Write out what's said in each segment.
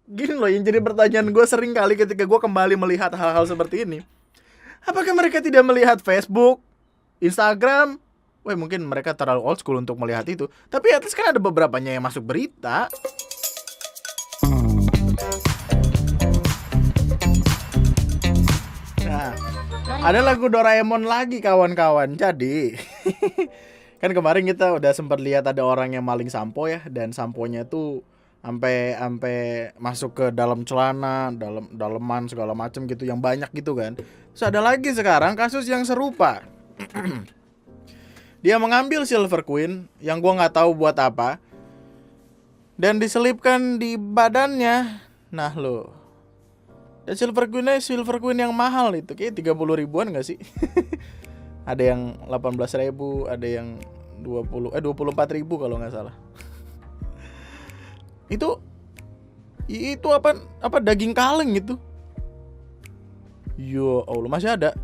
Gini loh yang jadi pertanyaan gue sering kali ketika gue kembali melihat hal-hal seperti ini. Apakah mereka tidak melihat Facebook, Instagram? Wah mungkin mereka terlalu old school untuk melihat itu. Tapi at least kan ada beberapanya yang masuk berita. Nah, ada lagu Doraemon lagi kawan-kawan. Jadi kan kemarin kita udah sempat lihat ada orang yang maling sampo ya, dan samponya tuh sampai masuk ke dalam celana, daleman segala macam gitu yang banyak gitu kan. Terus ada lagi sekarang kasus yang serupa. Dia mengambil Silver Queen yang gua nggak tahu buat apa dan diselipkan di badannya. Nah lo, dan Silver Queen yang mahal itu kayak 30 ribuan nggak sih? Ada yang 18 ribu, ada yang 24 ribu kalau nggak salah. Itu apa daging kaleng gitu. Ya Allah, masih ada.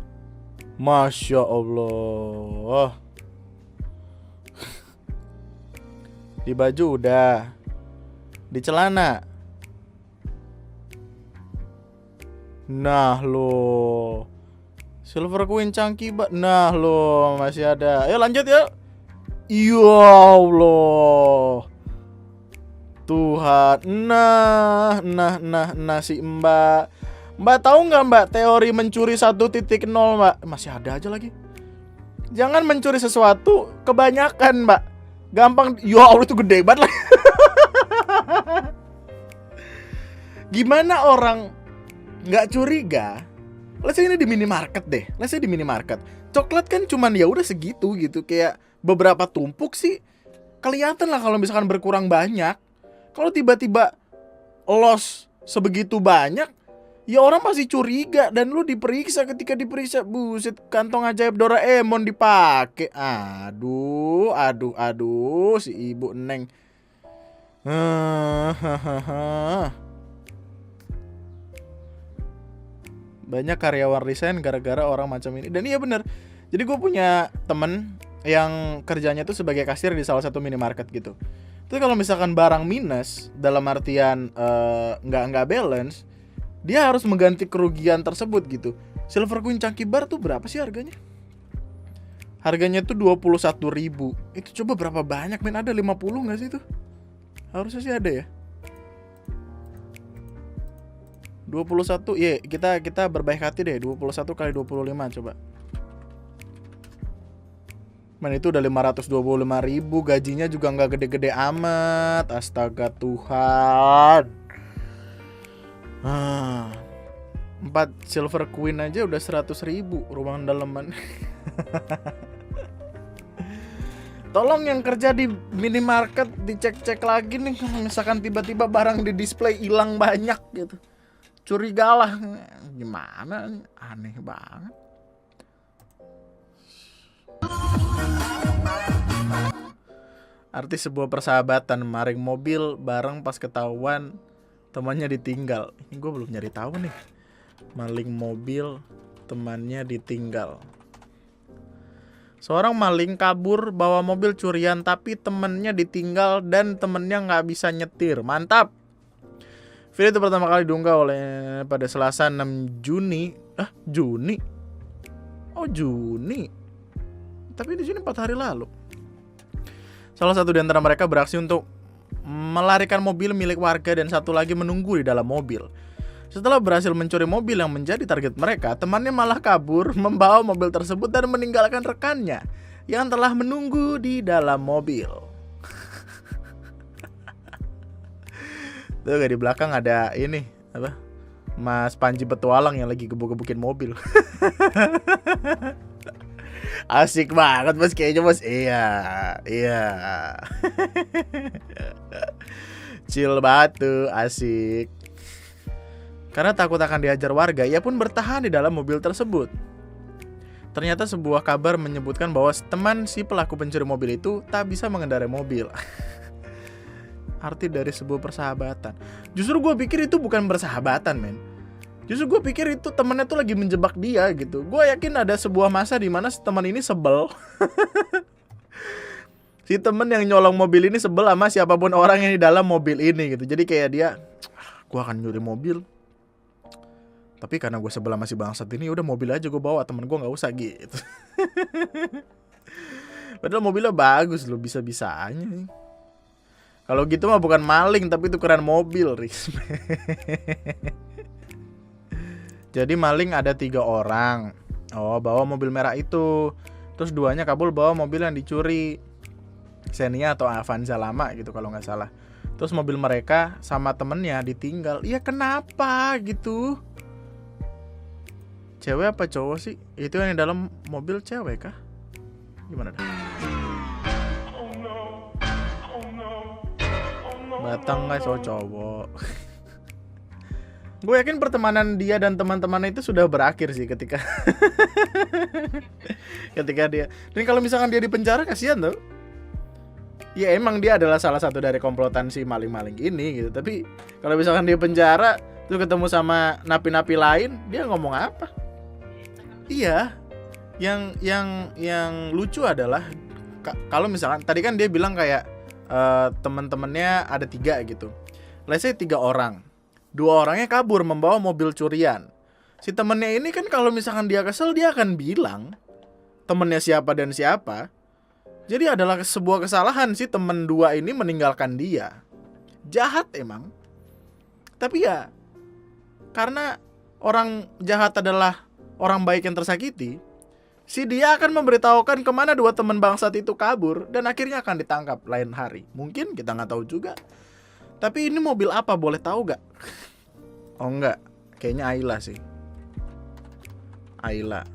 Masya Allah. Di baju udah. Di celana. Nah lo, Silver Queen Chunky nah lo masih ada. Ayo lanjut ya. Ya Allah. Tuhan. Nah si Mbak. Mbak tahu nggak Mbak teori mencuri 1.0 Mbak? Masih ada aja lagi. Jangan mencuri sesuatu kebanyakan Mbak. Gampang. Ya Allah itu gede banget lah. Gimana orang nggak curiga? Let's say ini di minimarket deh. Let's say di minimarket. Coklat kan cuman ya udah segitu gitu, kayak beberapa tumpuk sih kelihatan lah kalau misalkan berkurang banyak. Kalau tiba-tiba loss sebegitu banyak, ya orang pasti curiga dan lu diperiksa. Ketika diperiksa, buset, kantong ajaib Doraemon dipakai. Aduh, si ibu Neng. Banyak karyawan resign gara-gara orang macam ini. Dan iya bener. Jadi gue punya temen yang kerjanya tuh sebagai kasir di salah satu minimarket gitu. Terus kalau misalkan barang minus, dalam artian nggak balance, dia harus mengganti kerugian tersebut gitu. Silver Queen Chunky Bar tuh berapa sih harganya? Harganya tuh 21 ribu. Itu coba berapa banyak men, ada 50 gak sih itu? Harusnya sih ada ya. 21, ya kita berbaik hati deh. 21 kali 25 coba. Man itu udah 525 ribu. Gajinya juga gak gede-gede amat. Astaga Tuhan. 4 Silver Queen aja udah 100 ribu ruangan daleman. Tolong yang kerja di minimarket dicek-cek lagi nih. Misalkan tiba-tiba barang di display hilang banyak gitu, curigalah. Gimana, aneh banget. Arti sebuah persahabatan, maring mobil bareng pas ketahuan temannya ditinggal. Ini gue belum nyari tahu nih. Maling mobil, temannya ditinggal. Seorang maling kabur bawa mobil curian tapi temennya ditinggal dan temennya nggak bisa nyetir. Mantap. Video itu pertama kali diunggah oleh pada Selasa 6 Juni. Juni? Oh Juni. Tapi di sini 4 hari lalu. Salah satu di antara mereka beraksi untuk melarikan mobil milik warga dan satu lagi menunggu di dalam mobil. Setelah berhasil mencuri mobil yang menjadi target mereka, temannya malah kabur membawa mobil tersebut dan meninggalkan rekannya yang telah menunggu di dalam mobil. Tuh di belakang ada ini apa? Mas Panji Petualang yang lagi gebuk-gebukin mobil. Asik banget Mas kayaknya Mas. Iya. Chill banget tuh, asik. Karena takut akan dihajar warga, ia pun bertahan di dalam mobil tersebut. Ternyata sebuah kabar menyebutkan bahwa teman si pelaku pencuri mobil itu tak bisa mengendarai mobil. Arti dari sebuah persahabatan. Justru gue pikir itu bukan persahabatan men. Justru gue pikir itu temennya tuh lagi menjebak dia gitu. Gue yakin ada sebuah masa di mana si teman ini sebel. Si temen yang nyolong mobil ini sebel sama siapapun orang yang di dalam mobil ini gitu. Jadi kayak dia, gue akan nyuri mobil. Tapi karena gue sebelah masih bangsat ini, udah mobil aja gue bawa, temen gue nggak usah gitu. Padahal mobilnya bagus loh, bisa-bisanya. Kalau gitu mah bukan maling, tapi tukeran mobil, respect. Jadi maling ada 3 orang. Oh, bawa mobil merah itu. Terus 2-nya kabur bawa mobil yang dicuri, Xenia atau Avanza lama gitu kalau nggak salah. Terus mobil mereka sama temennya ditinggal. Iya kenapa gitu? Cewek apa cowok sih? Itu yang di dalam mobil cewek kah? Gimana dah? Batang guys, cowok. Gue yakin pertemanan dia dan teman-teman itu sudah berakhir sih ketika dia. Dan kalau misalkan dia di penjara, kasihan tuh. Ya emang dia adalah salah satu dari komplotan si maling-maling ini gitu. Tapi kalau misalkan dia penjara terus ketemu sama napi-napi lain, dia ngomong apa? Iya. Yang lucu adalah kalau misalkan tadi kan dia bilang kayak teman-temannya ada 3 gitu. Let's say 3 orang. 2 orangnya kabur membawa mobil curian. Si temennya ini kan kalau misalkan dia kesel, dia akan bilang temennya siapa dan siapa. Jadi adalah sebuah kesalahan si temen 2 ini meninggalkan dia. Jahat emang. Tapi ya karena orang jahat adalah orang baik yang tersakiti, si dia akan memberitahukan kemana 2 teman bangsat itu kabur dan akhirnya akan ditangkap lain hari. Mungkin kita nggak tahu juga. Tapi ini mobil apa, boleh tahu gak? Oh enggak, kayaknya Ayla sih. Ayla.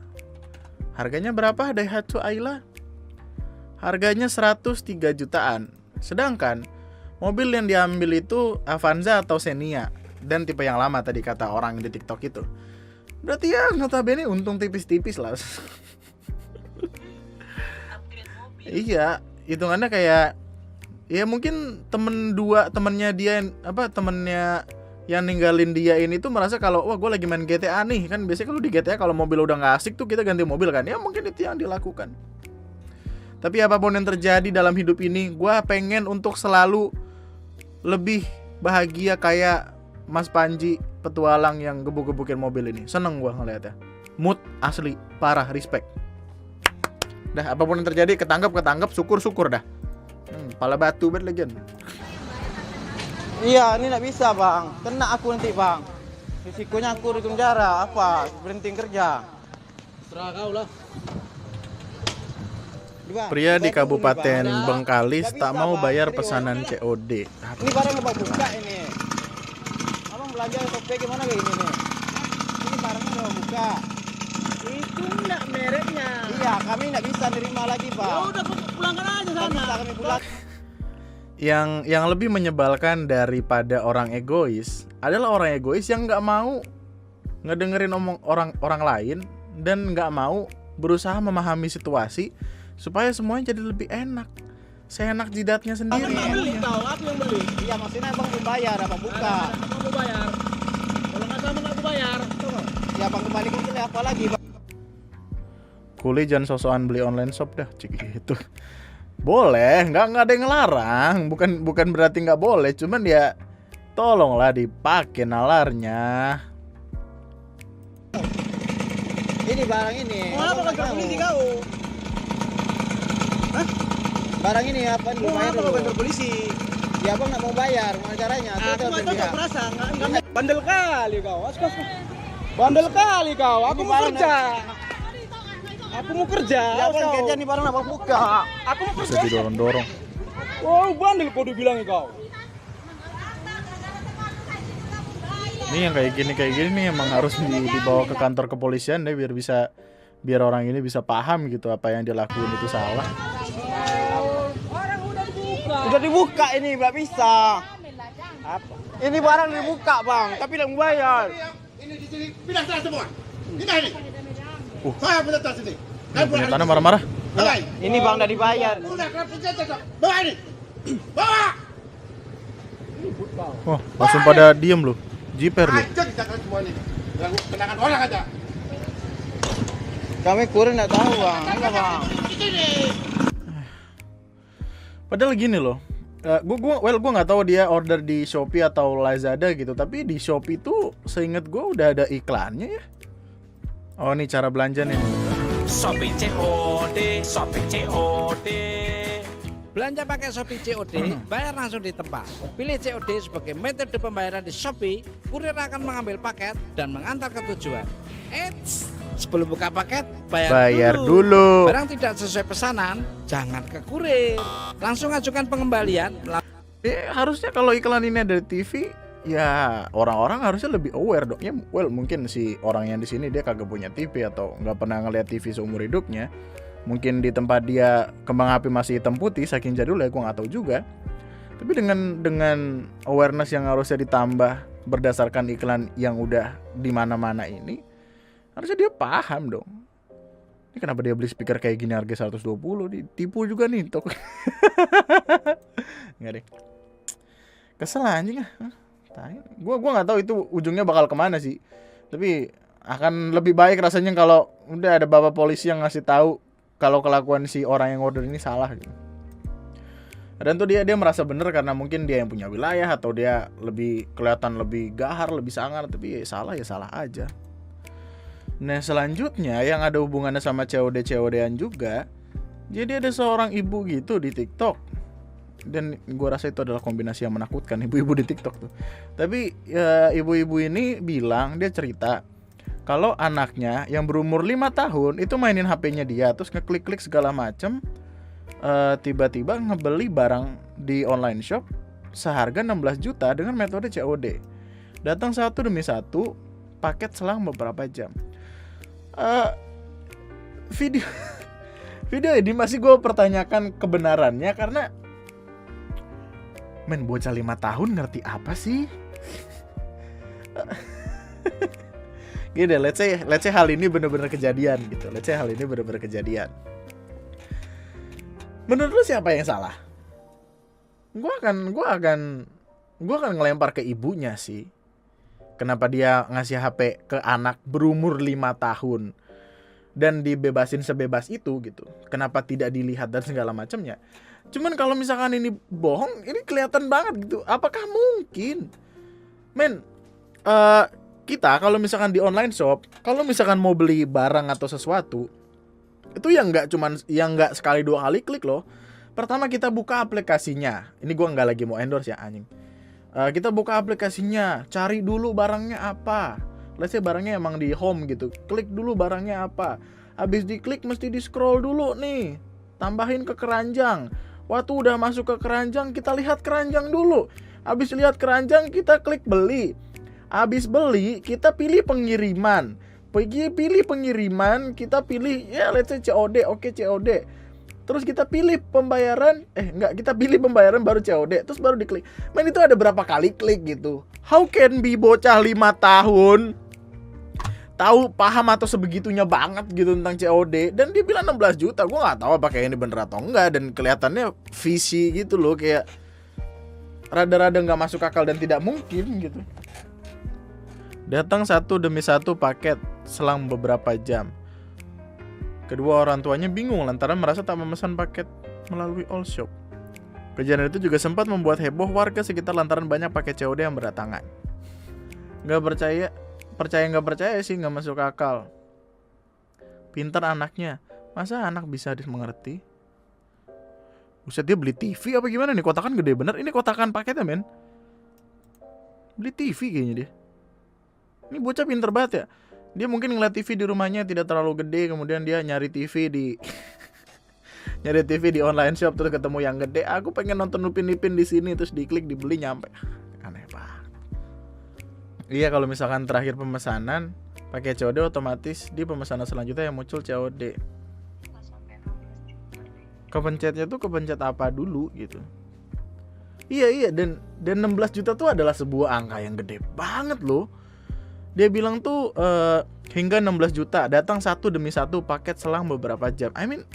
Harganya berapa Daihatsu Ayla? Harganya 103 jutaan. Sedangkan mobil yang diambil itu Avanza atau Xenia, dan tipe yang lama tadi kata orang di TikTok itu. Berarti ya notabene untung tipis-tipis lah. Iya, hitungannya kayak ya mungkin temennya dia temennya yang ninggalin dia ini tuh merasa kalau wah gue lagi main GTA nih. Kan biasanya kalau di GTA kalau mobil udah gak asik tuh kita ganti mobil kan. Ya mungkin itu yang dilakukan. Tapi apapun yang terjadi dalam hidup ini, gue pengen untuk selalu lebih bahagia kayak Mas Panji petualang yang gebuk-gebukin mobil ini. Seneng gue ngeliatnya. Mood asli, parah, respect. Dah apapun yang terjadi, ketangkap, syukur dah. Pala batu banget legend. Iya, ini nggak bisa bang. Kena aku nanti bang. Risikonya aku di penjara. Apa? Berhenti kerja. Serah kau lah. Pria di Kabupaten Bengkalis tak mau bayar pesanan COD. Ini barang nggak buka ini. Abang belanja Shopee gimana kayak ini nih? Ini barangnya nggak buka. Itu enggak mereknya. Iya, kami nggak bisa nerima lagi bang. Ya udah pulangkan aja sana. Bisa kami pulang. Yang lebih menyebalkan daripada orang egois adalah orang egois yang nggak mau ngedengerin omong orang lain dan nggak mau berusaha memahami situasi supaya semuanya jadi lebih enak. Seenak jidatnya sendiri. Abang beli kau, aku yang beli. Iya maksudnya abang mau bayar, abang buka. Abang mau bayar. Kalau nggak sama nggak aku bayar. Ya abang kembalikan ke apa lagi bang? Kuli jangan sosokan beli online shop dah, cik gitu. Boleh, nggak ada yang ngelarang. Bukan berarti nggak boleh, cuman ya tolonglah dipakai nalarnya. Ini barang ini. Mau apa kantor polisi kau? Hah? Barang ini apa nih? Mau apa kantor polisi? Ya abang nggak mau bayar, gimana caranya? Aku nggak perasa, nggak. Bandel kali kau, bandel kali kau. Aku mau kerja. Aku mau kerja. Ya abang kerja nih barang abang buka. Aku mau kerja. Bisa didorong-dorong. Wow, bandel kau dibilang kau. Ini yang kayak gini nih emang harus dibawa ke kantor kepolisian deh biar orang ini bisa paham gitu apa yang dia lakuin itu salah. Orang udah dibuka ini nggak bisa. Apa? Ini barang dibuka bang, tapi nggak mau bayar. Ini di sini pindah tanah semua. Pindah ini. Saya pindah tanah sini. Punya tanah marah-marah. Ini bang udah dibayar. Udah kenapa jatuh? Bawa ini. Bawa. Wah, langsung pada diem loh. Jiper loh. Aja kita semua ini. Kenangan orang aja. Kami kurang nggak tahu bang. Enggak bang. Padahal gini loh, Gue nggak tahu dia order di Shopee atau Lazada gitu, tapi di Shopee tuh seingat gue udah ada iklannya ya. Oh, nih cara belanja nih. Shopee COD, Shopee COD. Belanja pakai Shopee COD, bayar langsung di tempat. Pilih COD sebagai metode pembayaran di Shopee, kurir akan mengambil paket dan mengantar ke tujuan. Eits, sebelum buka paket, bayar dulu. Barang tidak sesuai pesanan, jangan ke kurir. Langsung ajukan pengembalian. Harusnya kalau iklan ini ada di TV, ya orang-orang harusnya lebih aware dong. Ya, mungkin si orang yang di sini dia kagak punya TV atau nggak pernah ngeliat TV seumur hidupnya. Mungkin di tempat dia kembang api masih hitam putih saking jadul ya, gue nggak tahu juga. Tapi dengan awareness yang harusnya ditambah berdasarkan iklan yang udah di mana-mana ini, harusnya dia paham dong. Ini kenapa dia beli speaker kayak gini harga 120, ditipu juga nih toko. Nggak deh. Kesel anjing ah. Gue nggak tahu itu ujungnya bakal kemana sih. Tapi akan lebih baik rasanya kalau udah ada bapak polisi yang ngasih tahu kalau kelakuan si orang yang order ini salah gitu. Dan tuh dia merasa bener karena mungkin dia yang punya wilayah atau dia lebih kelihatan lebih gahar, lebih sangar, tapi ya salah aja. Nah, selanjutnya yang ada hubungannya sama COD-COD-an juga. Jadi ada seorang ibu gitu di TikTok. Dan gue rasa itu adalah kombinasi yang menakutkan, ibu-ibu di TikTok tuh. Tapi ya, ibu-ibu ini bilang, dia cerita kalau anaknya yang berumur 5 tahun itu mainin HP-nya dia, terus ngeklik-klik segala macem, tiba-tiba ngebeli barang di online shop seharga 16 juta dengan metode COD. Datang satu demi satu, paket selang beberapa jam. Video ini masih gue pertanyakan kebenarannya karena bocah 5 tahun ngerti apa sih? Gini, let's say hal ini benar-benar kejadian gitu. Menurut lu siapa yang salah? Gua akan ngelempar ke ibunya sih. Kenapa dia ngasih HP ke anak berumur 5 tahun dan dibebasin sebebas itu gitu? Kenapa tidak dilihat dan segala macamnya? Cuman kalau misalkan ini bohong, ini kelihatan banget gitu. Apakah mungkin? Kita kalau misalkan di online shop, kalau misalkan mau beli barang atau sesuatu, itu yang nggak sekali 2 kali klik loh. Pertama kita buka aplikasinya. Ini gua nggak lagi mau endorse ya anjing. Kita buka aplikasinya, cari dulu barangnya apa. Let's say barangnya emang di home gitu. Klik dulu barangnya apa. Habis diklik mesti di scroll dulu nih. Tambahin ke keranjang. Waktu udah masuk ke keranjang, kita lihat keranjang dulu. Habis lihat keranjang, kita klik beli. Habis beli, kita pilih pengiriman. Kita pilih ya let's say COD, oke COD. Terus kita pilih pembayaran, kita pilih pembayaran baru COD, terus baru diklik. Itu ada berapa kali klik gitu. How can be bocah 5 tahun tahu, paham atau sebegitunya banget gitu tentang COD, dan dia bilang 16 juta. Gue nggak tahu apakah ini bener atau enggak, dan kelihatannya visi gitu loh, kayak rada-rada nggak masuk akal dan tidak mungkin gitu. Datang satu demi satu paket selang beberapa jam. Kedua orang tuanya bingung lantaran merasa tak memesan paket melalui all shop. Kejadian itu juga sempat membuat heboh warga sekitar lantaran banyak paket COD yang berdatangan. Nggak percaya sih, nggak masuk akal. Pintar anaknya, masa anak bisa mengerti? Buset, dia beli TV apa gimana nih? Kotakan gede bener. Ini kotakan paketnya men. Beli TV kayaknya dia. Ini bocah pinter banget ya. Dia mungkin ngeliat TV di rumahnya tidak terlalu gede, kemudian dia nyari TV di online shop, terus ketemu yang gede. Aku pengen nonton Upin Ipin di sini, terus diklik dibeli nyampe. Aneh banget. Iya, kalau misalkan terakhir pemesanan pakai COD, otomatis di pemesanan selanjutnya yang muncul COD. Kepencetnya tuh kepencet apa dulu gitu. Iya, dan 16 juta tuh adalah sebuah angka yang gede banget loh. Dia bilang tuh hingga 16 juta, datang satu demi satu paket selang beberapa jam. I mean,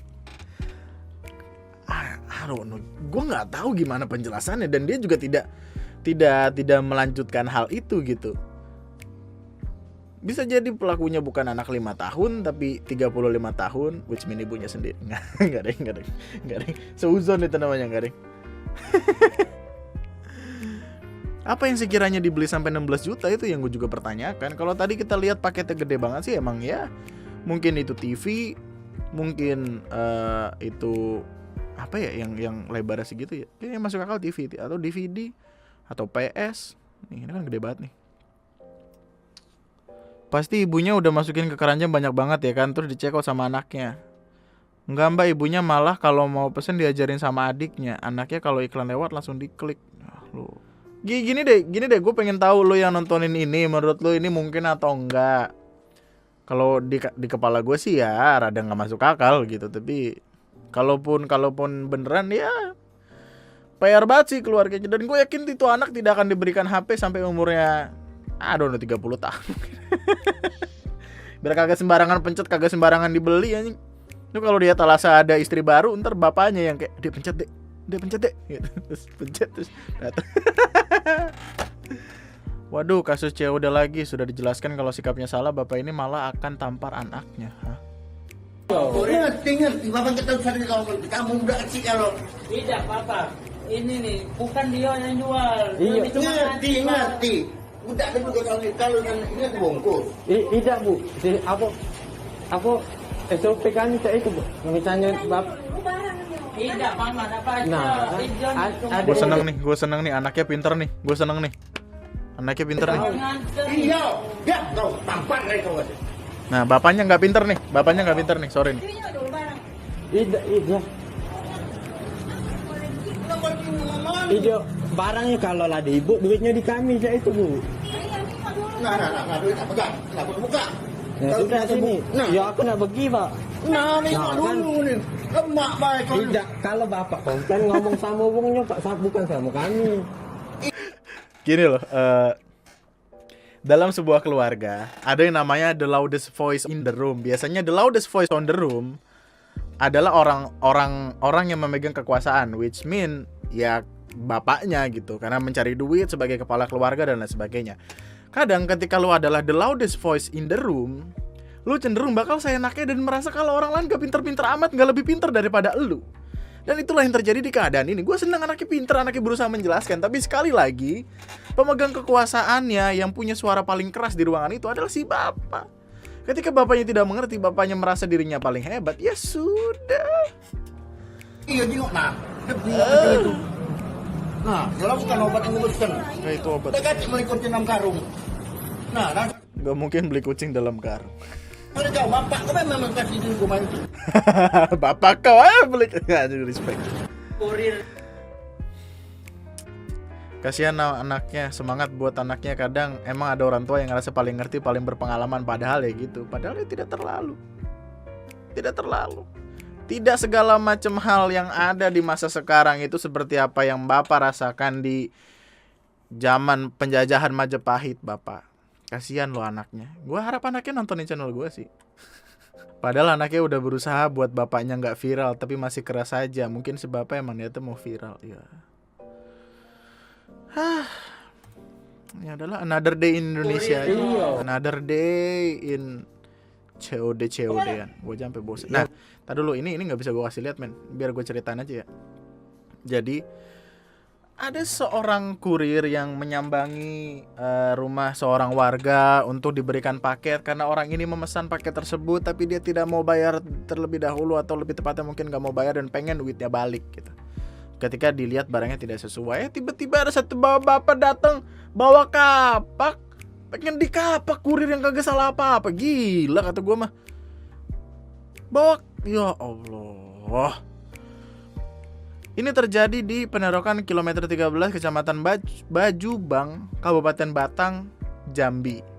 I don't know. Gue nggak tahu gimana penjelasannya, dan dia juga tidak melanjutkan hal itu gitu. Bisa jadi pelakunya bukan anak 5 tahun tapi 35 tahun, which mean ibunya sendiri. Enggak deh. Seuzon itu namanya, enggak deh. Apa yang sekiranya dibeli sampai 16 juta itu yang gue juga pertanyakan. Kalau tadi kita lihat paketnya gede banget sih, emang ya mungkin itu TV, mungkin itu apa ya yang lebarnya segitu ya. Kayaknya masuk akal TV atau DVD atau PS. Nih, ini kan gede banget nih. Pasti ibunya udah masukin ke keranjang banyak banget ya kan, terus dicekot sama anaknya. Enggak mbak, ibunya malah kalau mau pesen diajarin sama adiknya. Anaknya kalau iklan lewat langsung diklik. Lu Gini deh, gue pengen tahu lo yang nontonin ini, menurut lo ini mungkin atau enggak. Kalau di kepala gue sih ya rada nggak masuk akal gitu, tapi kalaupun beneran ya PR banget sih keluarganya. Dan gue yakin itu anak tidak akan diberikan HP sampai umurnya 30 tahun. Biar kagak sembarangan pencet, kagak sembarangan dibeli anjing. Itu kalau dia talasa ada istri baru, ntar bapaknya yang kayak dia pencet deh gitu. Terus pencet terus datang. Waduh, kasus COD lagi. Sudah dijelaskan kalau sikapnya salah, bapak ini malah akan tampar anaknya. Hah? Ngerti, bapak kita usah kalau kamu udah kecil kalau. Tidak, Papa. Ini nih, bukan dia yang jual. Iya, ngerti. Udah ada juga kalau ini aku bungkus. Tidak bu, aku SOP kan itu bu, misalnya bab. Tidak, Mama, dapat aja. Nah, Gue seneng nih, anaknya pinter nih. Gue seneng nih. Anaknya pinter nih. Iya, ya kau tampak kau. Nah, bapaknya nggak pinter nih. Sorry nih. Iya. Ijo, barangnya kalau lah di ibu, duitnya di kami ya itu bu. Nah, duit apa enggak? Kenapa buka? Ya sudah sini. Ya aku nak pergi pak. Nah, dulu nih. Lemak baik kau. Tidak, kalau bapak komplain ngomong sama wongnya pak, bukan sama kami. Gini loh, dalam sebuah keluarga ada yang namanya the loudest voice in the room. Biasanya the loudest voice on the room adalah orang yang memegang kekuasaan, which mean ya bapaknya gitu, karena mencari duit sebagai kepala keluarga dan lain sebagainya. Kadang ketika lu adalah the loudest voice in the room, lu cenderung bakal seenaknya dan merasa kalau orang lain gak pinter-pinter amat, gak lebih pinter daripada lu. Dan itulah yang terjadi di keadaan ini. Gue senang anaknya pinter, anaknya berusaha menjelaskan. Tapi sekali lagi, pemegang kekuasaannya yang punya suara paling keras di ruangan itu adalah si bapak. Ketika bapaknya tidak mengerti, bapaknya merasa dirinya paling hebat, ya sudah. Iya, jengok nah. Nah, kalau bukan obat yang nguruskan. Nah, itu obat. Kita ganti melikuti 6 karung. Nah, Gak mungkin beli kucing dalam karung. udah jauh, bapak kau memang kasih dulu gue main itu. Bapak kau beli. Aduh, respect. Kurir. Kasihan anaknya, semangat buat anaknya. Kadang emang ada orang tua yang ngerasa paling ngerti, paling berpengalaman, padahal ya gitu. Padahal ya tidak terlalu. Tidak segala macam hal yang ada di masa sekarang itu seperti apa yang Bapak rasakan di zaman penjajahan Majapahit, Bapak. Kasihan lo anaknya. Gue harap anaknya nontonin channel gue sih. Padahal anaknya udah berusaha buat bapaknya nggak viral, tapi masih keras aja. Mungkin si bapak emang niatnya mau viral, ya. Ini adalah another day in Indonesia. Another day in COD-an. Gue sampai bosan. Nah, tadi dulu ini nggak bisa gue kasih lihat, men. Biar gue ceritain aja ya. Jadi ada seorang kurir yang menyambangi rumah seorang warga untuk diberikan paket karena orang ini memesan paket tersebut tapi dia tidak mau bayar terlebih dahulu, atau lebih tepatnya mungkin gak mau bayar dan pengen duitnya balik gitu. Ketika dilihat barangnya tidak sesuai, tiba-tiba ada satu bapak datang bawa kapak, pengen dikapak kurir yang kagak salah apa-apa. Gila kata gue mah. Bawa, ya Allah. Ini terjadi di Penerokan kilometer 13 Kecamatan Bajubang, Kabupaten Batang, Jambi.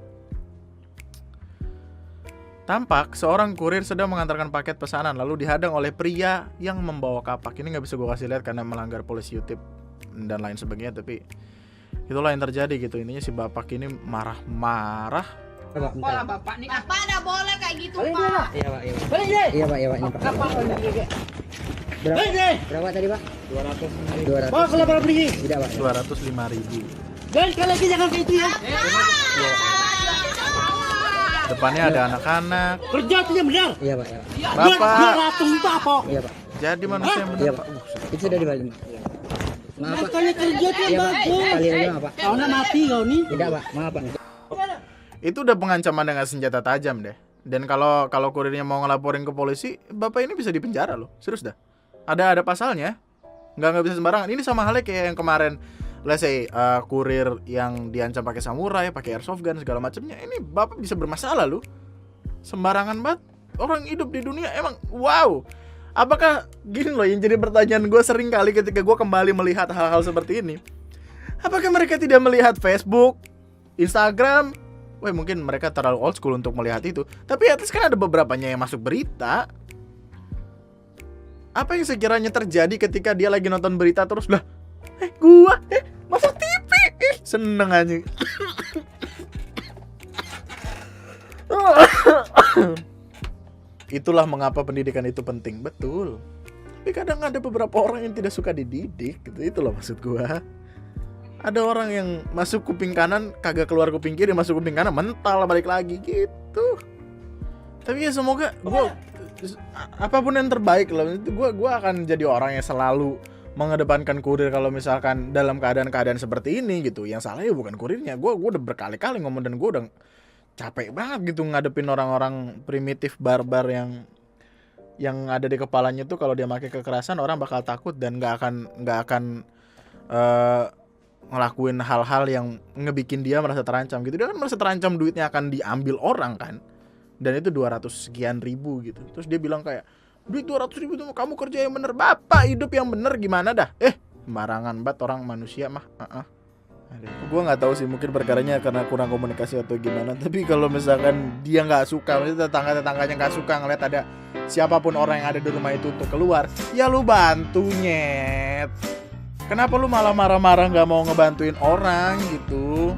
Tampak seorang kurir sedang mengantarkan paket pesanan lalu dihadang oleh pria yang membawa kapak. Ini nggak bisa gue kasih lihat karena melanggar polisi YouTube dan lain sebagainya, tapi itulah yang terjadi gitu. Intinya si bapak ini marah-marah. Pola bapak nih. Bapak ada boleh kayak gitu, Pak. Iya pak, ini pak. Berapa tadi pak? 200. Pak kalau berapa beli? Tidak pak. 205.000. Dan sekali lagi jangan kayak itu ya. Depannya ada anak-anak. Kerja itu yang benar. Iya pak. Bapak. 200 itu apa? Iya pak. Jadi manusia yang benar. Iya pak. Itu sudah dibalik. Makanya kerja tuh bagus. Kalian apa? Kau nak mati kau nih? Tidak pak, maaf pak. Itu udah pengancaman dengan senjata tajam deh. Dan kalau kurirnya mau ngelaporin ke polisi, bapak ini bisa dipenjara loh. Serius dah. Ada pasalnya. Nggak bisa sembarangan. Ini sama halnya kayak yang kemarin, let's say kurir yang diancam pakai samurai, pakai airsoft gun segala macamnya. Ini bapak bisa bermasalah loh. Sembarangan banget. Orang hidup di dunia emang wow. Apakah gini loh yang jadi pertanyaan gue sering kali ketika gue kembali melihat hal-hal seperti ini. Apakah mereka tidak melihat Facebook, Instagram? Wah mungkin mereka terlalu old school untuk melihat itu. Tapi at least kan ada beberapanya yang masuk berita. Apa yang sekiranya terjadi ketika dia lagi nonton berita terus lah? Gua masuk TV. Seneng aja. Itulah mengapa pendidikan itu penting. Betul. Tapi kadang ada beberapa orang yang tidak suka dididik gitu. Itulah maksud gua. Ada orang yang masuk kuping kanan kagak keluar kuping kiri, masuk kuping kanan mental balik lagi gitu. Tapi ya semoga gua apapun yang terbaik lah. Gua akan jadi orang yang selalu mengedepankan kurir kalau misalkan dalam keadaan-keadaan seperti ini gitu. Yang salah ya bukan kurirnya. Gua udah berkali-kali ngomong dan gua udah capek banget gitu ngadepin orang-orang primitif barbar yang ada di kepalanya tuh kalau dia pakai kekerasan orang bakal takut dan nggak akan ngelakuin hal-hal yang ngebikin dia merasa terancam gitu. Dia kan merasa terancam duitnya akan diambil orang kan, dan itu 200 sekian ribu gitu. Terus dia bilang kayak duit 200 ribu itu kamu kerja yang bener, bapak hidup yang bener gimana dah? Sembarangan banget orang manusia mah. Gue nggak tahu sih, mungkin perkaranya karena kurang komunikasi atau gimana. Tapi kalau misalkan dia nggak suka, misalnya tetangganya nggak suka ngeliat ada siapapun orang yang ada di rumah itu untuk keluar, ya lu bantu nyet. Kenapa lu malah marah-marah nggak mau ngebantuin orang gitu?